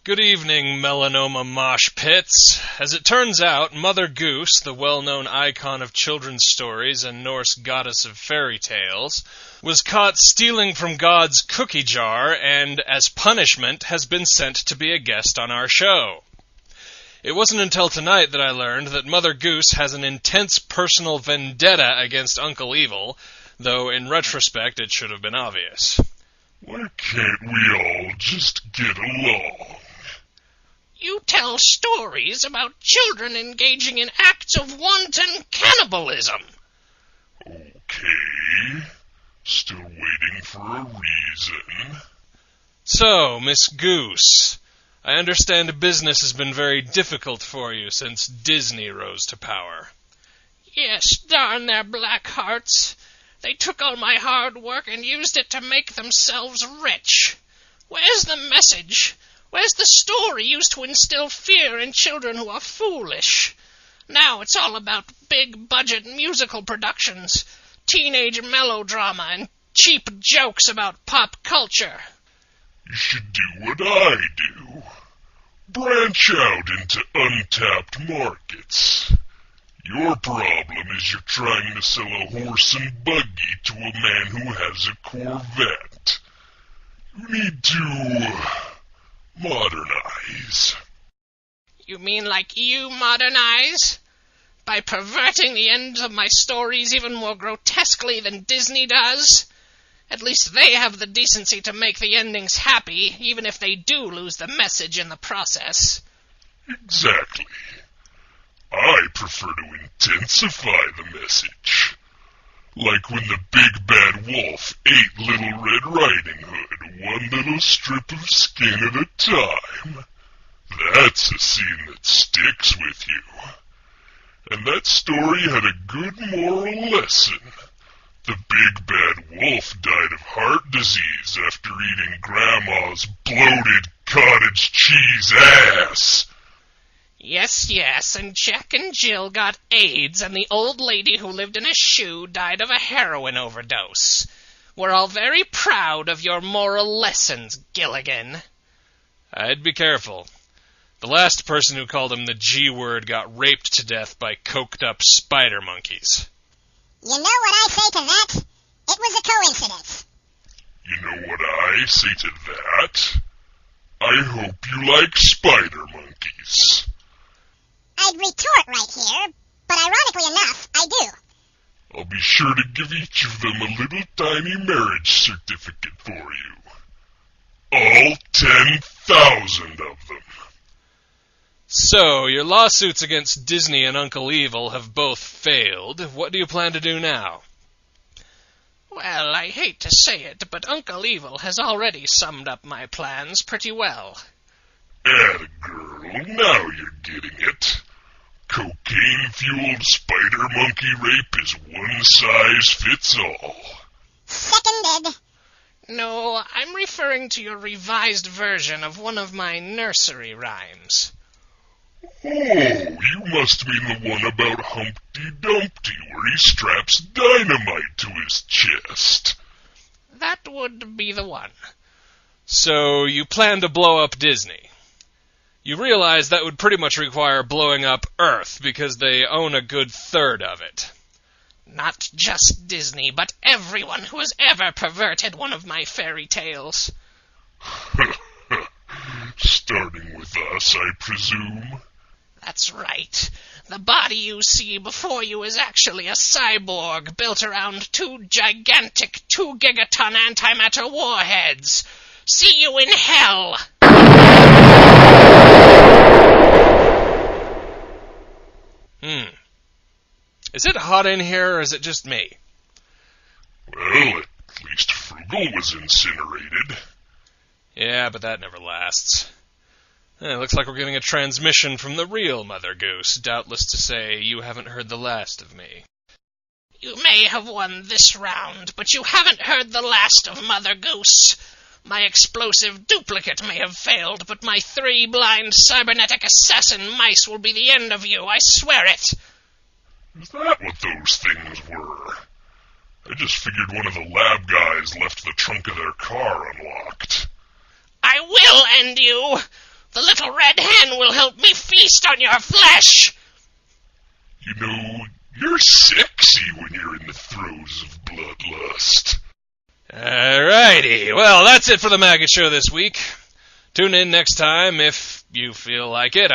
Good evening, melanoma mosh pits. As it turns out, Mother Goose, the well-known icon of children's stories and Norse goddess of fairy tales, was caught stealing from God's cookie jar and, as punishment, has been sent to be a guest on our show. It wasn't until tonight that I learned that Mother Goose has an intense personal vendetta against Uncle Evil, though in retrospect it should have been obvious. Why can't we all just get along? You tell stories about children engaging in acts of wanton cannibalism. Okay. Still waiting for a reason. So, Miss Goose, I understand business has been very difficult for you since Disney rose to power. Yes, darn their black hearts. They took all my hard work and used it to make themselves rich. Where's the message? Where's the story used to instill fear in children who are foolish? Now it's all about big-budget musical productions, teenage melodrama, and cheap jokes about pop culture. You should do what I do. Branch out into untapped markets. Your problem is you're trying to sell a horse and buggy to a man who has a Corvette. You need to modernize. You mean like you modernize? By perverting the ends of my stories even more grotesquely than Disney does? At least they have the decency to make the endings happy, even if they do lose the message in the process. Exactly. I prefer to intensify the message. Like when the big bad wolf ate Little Red Riding Hood, one little strip of skin at a time. That's a scene that sticks with you. And that story had a good moral lesson. The big bad wolf died of heart disease after eating Grandma's bloated cottage cheese ass. Yes, and Jack and Jill got AIDS, and the old lady who lived in a shoe died of a heroin overdose. We're all very proud of your moral lessons, Gilligan. I'd be careful. The last person who called him the G-word got raped to death by coked-up spider monkeys. You know what I say to that? It was a coincidence. You know what I say to that? I hope you like spider monkeys. I'd retort right here, but ironically enough, I do. I'll be sure to give each of them a little tiny marriage certificate for you. All 10,000 of them. So, your lawsuits against Disney and Uncle Evil have both failed. What do you plan to do now? Well, I hate to say it, but Uncle Evil has already summed up my plans pretty well. Atta girl, now you're getting it. Cocaine-fueled spider monkey rape is one size fits all. Seconded. No, I'm referring to your revised version of one of my nursery rhymes. Oh, you must mean the one about Humpty Dumpty, where he straps dynamite to his chest. That would be the one. So, you plan to blow up Disney. You realize that would pretty much require blowing up Earth, because they own a good third of it. Not just Disney, but everyone who has ever perverted one of my fairy tales. Starting with us, I presume. That's right. The body you see before you is actually a cyborg built around two gigantic 2-gigaton antimatter warheads. See you in hell! Is it hot in here, or is it just me? Well, at least Frugal was incinerated. Yeah, but that never lasts. Looks like we're getting a transmission from the real Mother Goose, doubtless to say you haven't heard the last of me. You may have won this round, but you haven't heard the last of Mother Goose. My explosive duplicate may have failed, but my 3 blind cybernetic assassin mice will be the end of you, I swear it. Is that what those things were? I just figured one of the lab guys left the trunk of their car unlocked. I will end you! The little red hen will help me feast on your flesh. You know, you're sexy when you're in the throes of bloodlust. Alrighty, well, that's it for the Maggott Show this week. Tune in next time if you feel like it.